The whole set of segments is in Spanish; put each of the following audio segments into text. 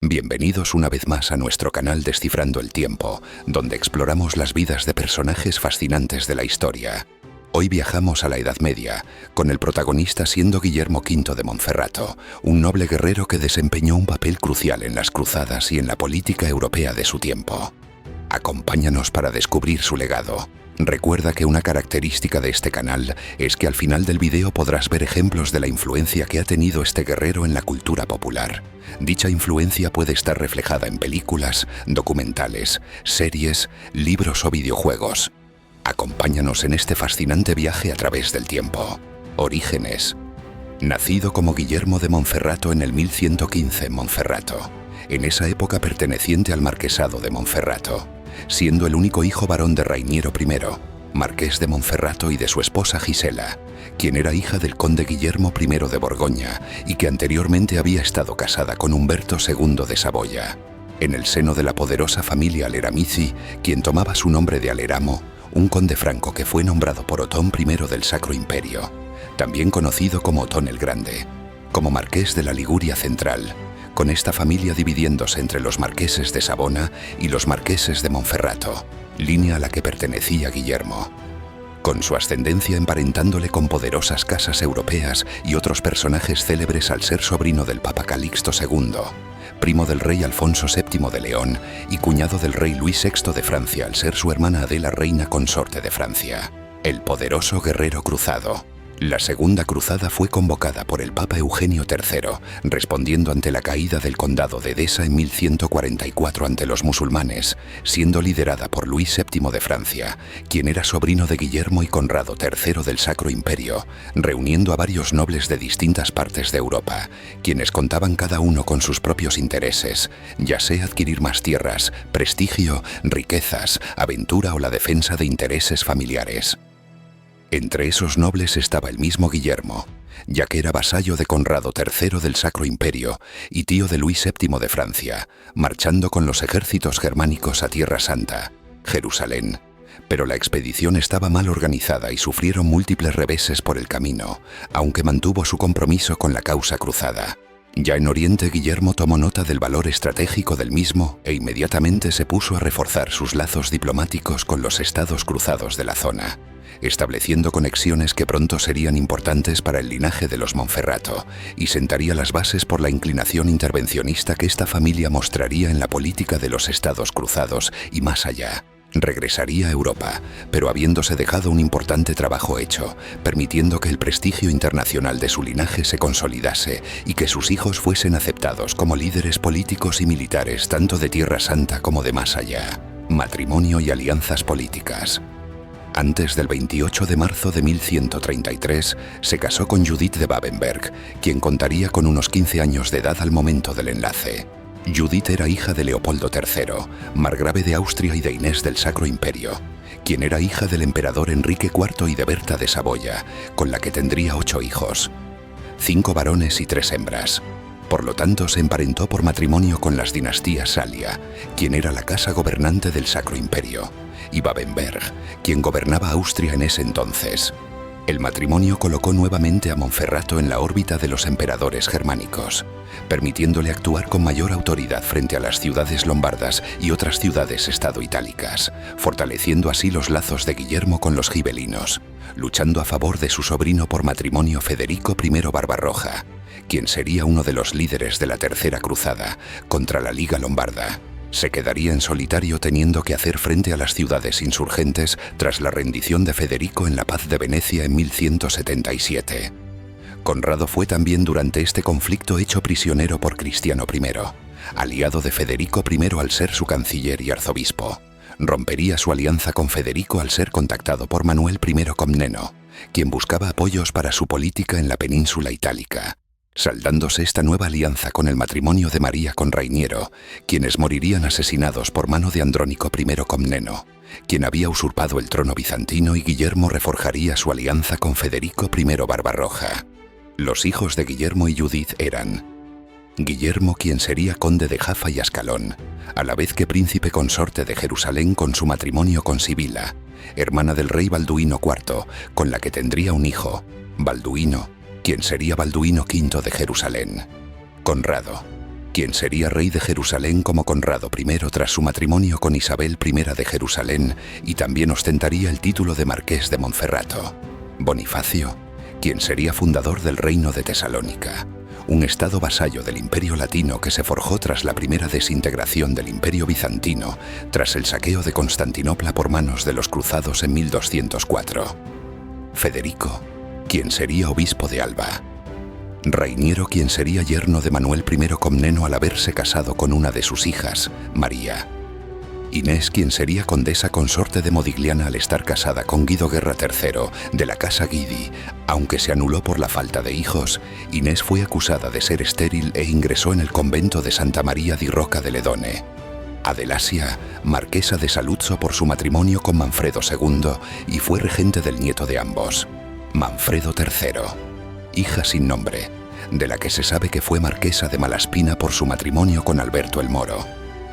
Bienvenidos una vez más a nuestro canal Descifrando el Tiempo, donde exploramos las vidas de personajes fascinantes de la historia. Hoy viajamos a la Edad Media, con el protagonista siendo Guillermo V de Monferrato, un noble guerrero que desempeñó un papel crucial en las cruzadas y en la política europea de su tiempo. Acompáñanos para descubrir su legado. Recuerda que una característica de este canal es que al final del video podrás ver ejemplos de la influencia que ha tenido este guerrero en la cultura popular. Dicha influencia puede estar reflejada en películas, documentales, series, libros o videojuegos. Acompáñanos en este fascinante viaje a través del tiempo. Orígenes. Nacido como Guillermo de Monferrato en el 1115 en Monferrato, en esa época perteneciente al Marquesado de Monferrato, siendo el único hijo varón de Rainiero I, marqués de Monferrato, y de su esposa Gisela, quien era hija del conde Guillermo I de Borgoña y que anteriormente había estado casada con Humberto II de Saboya. En el seno de la poderosa familia Aleramici, quien tomaba su nombre de Aleramo, un conde franco que fue nombrado por Otón I del Sacro Imperio, también conocido como Otón el Grande, como marqués de la Liguria Central, con esta familia dividiéndose entre los marqueses de Savona y los marqueses de Monferrato, línea a la que pertenecía Guillermo, con su ascendencia emparentándole con poderosas casas europeas y otros personajes célebres al ser sobrino del Papa Calixto II, primo del rey Alfonso VII de León y cuñado del rey Luis VI de Francia al ser su hermana Adela reina consorte de Francia. El poderoso guerrero cruzado. La Segunda Cruzada fue convocada por el Papa Eugenio III, respondiendo ante la caída del condado de Edesa en 1144 ante los musulmanes, siendo liderada por Luis VII de Francia, quien era sobrino de Guillermo y Conrado III del Sacro Imperio, reuniendo a varios nobles de distintas partes de Europa, quienes contaban cada uno con sus propios intereses, ya sea adquirir más tierras, prestigio, riquezas, aventura o la defensa de intereses familiares. Entre esos nobles estaba el mismo Guillermo, ya que era vasallo de Conrado III del Sacro Imperio y tío de Luis VII de Francia, marchando con los ejércitos germánicos a Tierra Santa, Jerusalén. Pero la expedición estaba mal organizada y sufrieron múltiples reveses por el camino, aunque mantuvo su compromiso con la causa cruzada. Ya en Oriente, Guillermo tomó nota del valor estratégico del mismo e inmediatamente se puso a reforzar sus lazos diplomáticos con los estados cruzados de la zona, estableciendo conexiones que pronto serían importantes para el linaje de los Monferrato y sentaría las bases por la inclinación intervencionista que esta familia mostraría en la política de los estados cruzados y más allá. Regresaría a Europa, pero habiéndose dejado un importante trabajo hecho, permitiendo que el prestigio internacional de su linaje se consolidase y que sus hijos fuesen aceptados como líderes políticos y militares tanto de Tierra Santa como de más allá. Matrimonio y alianzas políticas. Antes del 28 de marzo de 1133, se casó con Judith de Babenberg, quien contaría con unos 15 años de edad al momento del enlace. Judith era hija de Leopoldo III, margrave de Austria y de Inés del Sacro Imperio, quien era hija del emperador Enrique IV y de Berta de Saboya, con la que tendría 8 hijos, 5 varones y 3 hembras. Por lo tanto, se emparentó por matrimonio con las dinastías Salia, quien era la casa gobernante del Sacro Imperio, y Babenberg, quien gobernaba Austria en ese entonces. El matrimonio colocó nuevamente a Monferrato en la órbita de los emperadores germánicos, permitiéndole actuar con mayor autoridad frente a las ciudades lombardas y otras ciudades-estado itálicas, fortaleciendo así los lazos de Guillermo con los gibelinos, luchando a favor de su sobrino por matrimonio Federico I Barbarroja, quien sería uno de los líderes de la Tercera Cruzada contra la Liga Lombarda. Se quedaría en solitario teniendo que hacer frente a las ciudades insurgentes tras la rendición de Federico en la Paz de Venecia en 1177. Conrado fue también durante este conflicto hecho prisionero por Cristiano I, aliado de Federico I al ser su canciller y arzobispo. Rompería su alianza con Federico al ser contactado por Manuel I Comneno, quien buscaba apoyos para su política en la península itálica, saldándose esta nueva alianza con el matrimonio de María con Rainiero, quienes morirían asesinados por mano de Andrónico I Comneno, quien había usurpado el trono bizantino, y Guillermo reforjaría su alianza con Federico I Barbarroja. Los hijos de Guillermo y Judith eran Guillermo, quien sería conde de Jaffa y Ascalón, a la vez que príncipe consorte de Jerusalén con su matrimonio con Sibila, hermana del rey Balduino IV, con la que tendría un hijo, Balduino, quien sería Balduino V de Jerusalén. Conrado, quien sería rey de Jerusalén como Conrado I tras su matrimonio con Isabel I de Jerusalén y también ostentaría el título de marqués de Monferrato. Bonifacio, quien sería fundador del reino de Tesalónica, un estado vasallo del Imperio Latino que se forjó tras la primera desintegración del Imperio Bizantino tras el saqueo de Constantinopla por manos de los cruzados en 1204. Federico, quien sería obispo de Alba. Rainiero, quien sería yerno de Manuel I Comneno al haberse casado con una de sus hijas, María. Inés, quien sería condesa consorte de Modigliana al estar casada con Guido Guerra III de la Casa Guidi. Aunque se anuló por la falta de hijos, Inés fue acusada de ser estéril e ingresó en el convento de Santa María di Rocca de Ledone. Adelasia, marquesa de Saluzzo por su matrimonio con Manfredo II y fue regente del nieto de ambos, Manfredo III. Hija sin nombre, de la que se sabe que fue marquesa de Malaspina por su matrimonio con Alberto el Moro.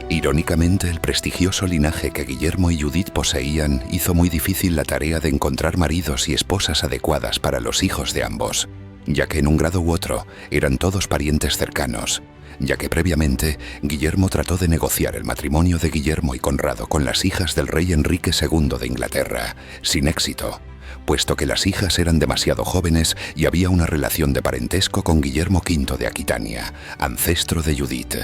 Irónicamente, el prestigioso linaje que Guillermo y Judith poseían hizo muy difícil la tarea de encontrar maridos y esposas adecuadas para los hijos de ambos, ya que en un grado u otro eran todos parientes cercanos, ya que previamente Guillermo trató de negociar el matrimonio de Guillermo y Conrado con las hijas del rey Enrique II de Inglaterra, sin éxito, puesto que las hijas eran demasiado jóvenes y había una relación de parentesco con Guillermo V de Aquitania, ancestro de Judith.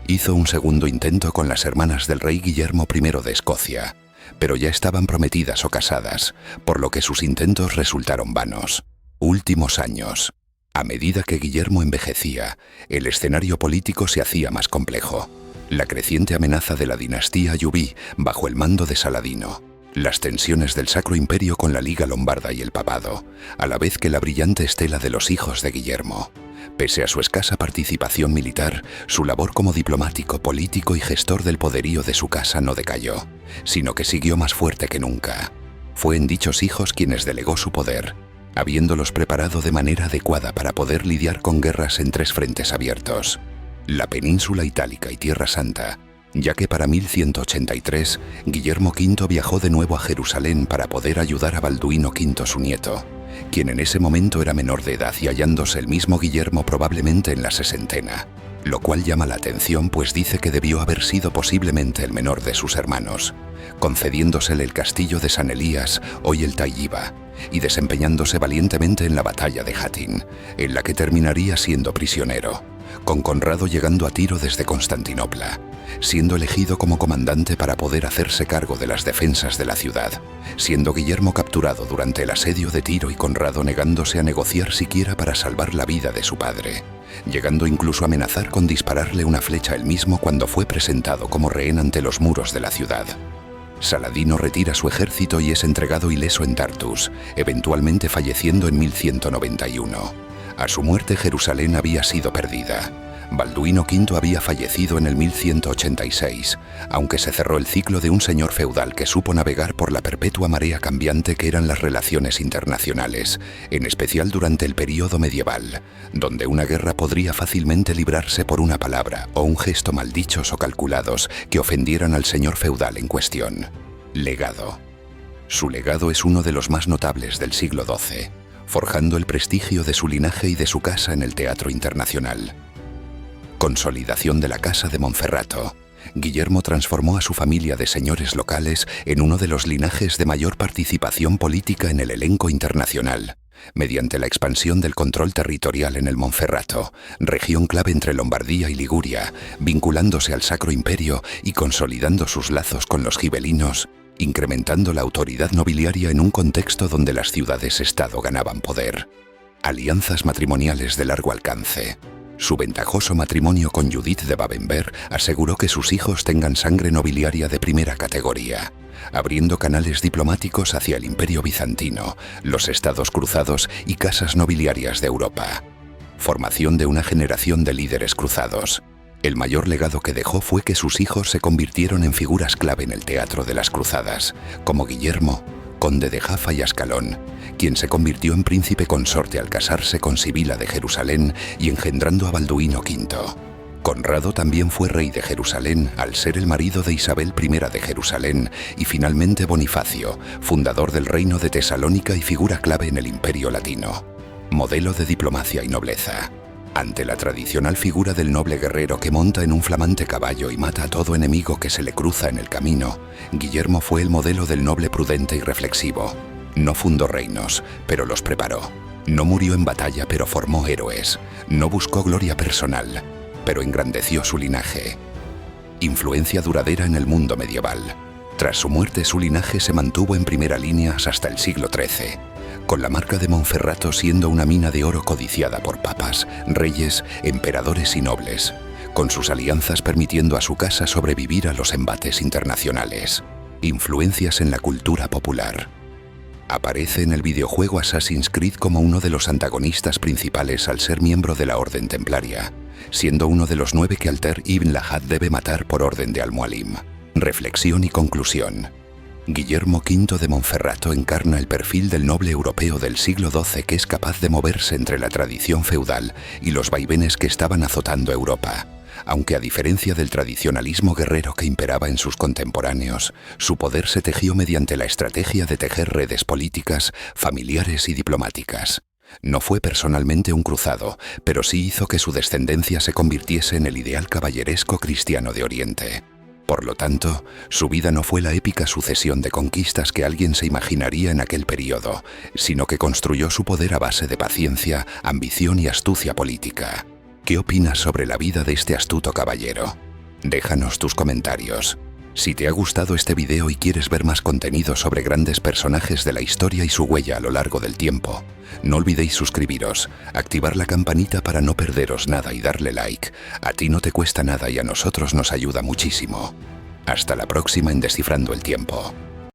Hizo un segundo intento con las hermanas del rey Guillermo I de Escocia, pero ya estaban prometidas o casadas, por lo que sus intentos resultaron vanos. Últimos años. A medida que Guillermo envejecía, el escenario político se hacía más complejo. La creciente amenaza de la dinastía Ayubí bajo el mando de Saladino, las tensiones del Sacro Imperio con la Liga Lombarda y el Papado, a la vez que la brillante estela de los hijos de Guillermo. Pese a su escasa participación militar, su labor como diplomático, político y gestor del poderío de su casa no decayó, sino que siguió más fuerte que nunca. Fue en dichos hijos quienes delegó su poder, habiéndolos preparado de manera adecuada para poder lidiar con guerras en tres frentes abiertos: la península itálica y Tierra Santa, ya que para 1183 Guillermo V viajó de nuevo a Jerusalén para poder ayudar a Balduino V, su nieto, quien en ese momento era menor de edad y hallándose el mismo Guillermo probablemente en la sesentena, lo cual llama la atención pues dice que debió haber sido posiblemente el menor de sus hermanos, concediéndosele el castillo de San Elías, hoy el Tayyiba, y desempeñándose valientemente en la batalla de Hattin, en la que terminaría siendo prisionero, con Conrado llegando a Tiro desde Constantinopla, siendo elegido como comandante para poder hacerse cargo de las defensas de la ciudad, siendo Guillermo capturado durante el asedio de Tiro y Conrado negándose a negociar siquiera para salvar la vida de su padre, llegando incluso a amenazar con dispararle una flecha él mismo cuando fue presentado como rehén ante los muros de la ciudad. Saladino retira su ejército y es entregado ileso en Tartus, eventualmente falleciendo en 1191. A su muerte Jerusalén había sido perdida. Balduino V había fallecido en el 1186, aunque se cerró el ciclo de un señor feudal que supo navegar por la perpetua marea cambiante que eran las relaciones internacionales, en especial durante el período medieval, donde una guerra podría fácilmente librarse por una palabra o un gesto maldichos o calculados que ofendieran al señor feudal en cuestión. Legado. Su legado es uno de los más notables del siglo XII, forjando el prestigio de su linaje y de su casa en el teatro internacional. Consolidación de la Casa de Monferrato. Guillermo transformó a su familia de señores locales en uno de los linajes de mayor participación política en el elenco internacional, mediante la expansión del control territorial en el Monferrato, región clave entre Lombardía y Liguria, vinculándose al Sacro Imperio y consolidando sus lazos con los gibelinos, incrementando la autoridad nobiliaria en un contexto donde las ciudades-estado ganaban poder. Alianzas matrimoniales de largo alcance. Su ventajoso matrimonio con Judith de Babenberg aseguró que sus hijos tengan sangre nobiliaria de primera categoría, abriendo canales diplomáticos hacia el Imperio Bizantino, los Estados Cruzados y casas nobiliarias de Europa. Formación de una generación de líderes cruzados. El mayor legado que dejó fue que sus hijos se convirtieron en figuras clave en el teatro de las cruzadas, como Guillermo, conde de Jaffa y Ascalón, quien se convirtió en príncipe consorte al casarse con Sibila de Jerusalén y engendrando a Balduino V. Conrado también fue rey de Jerusalén al ser el marido de Isabel I de Jerusalén y finalmente Bonifacio, fundador del reino de Tesalónica y figura clave en el Imperio Latino. Modelo de diplomacia y nobleza. Ante la tradicional figura del noble guerrero que monta en un flamante caballo y mata a todo enemigo que se le cruza en el camino, Guillermo fue el modelo del noble prudente y reflexivo. No fundó reinos, pero los preparó. No murió en batalla, pero formó héroes. No buscó gloria personal, pero engrandeció su linaje. Influencia duradera en el mundo medieval. Tras su muerte, su linaje se mantuvo en primera línea hasta el siglo XIII, con la marca de Monferrato siendo una mina de oro codiciada por papas, reyes, emperadores y nobles, con sus alianzas permitiendo a su casa sobrevivir a los embates internacionales. Influencias en la cultura popular. Aparece en el videojuego Assassin's Creed como uno de los antagonistas principales al ser miembro de la Orden Templaria, siendo uno de los 9 que Altair ibn Lahad debe matar por orden de Al-Mualim. Reflexión y conclusión. Guillermo V de Monferrato encarna el perfil del noble europeo del siglo XII que es capaz de moverse entre la tradición feudal y los vaivenes que estaban azotando Europa. Aunque a diferencia del tradicionalismo guerrero que imperaba en sus contemporáneos, su poder se tejió mediante la estrategia de tejer redes políticas, familiares y diplomáticas. No fue personalmente un cruzado, pero sí hizo que su descendencia se convirtiese en el ideal caballeresco cristiano de Oriente. Por lo tanto, su vida no fue la épica sucesión de conquistas que alguien se imaginaría en aquel periodo, sino que construyó su poder a base de paciencia, ambición y astucia política. ¿Qué opinas sobre la vida de este astuto caballero? Déjanos tus comentarios. Si te ha gustado este video y quieres ver más contenido sobre grandes personajes de la historia y su huella a lo largo del tiempo, no olvidéis suscribiros, activar la campanita para no perderos nada y darle like. A ti no te cuesta nada y a nosotros nos ayuda muchísimo. Hasta la próxima en Descifrando el Tiempo.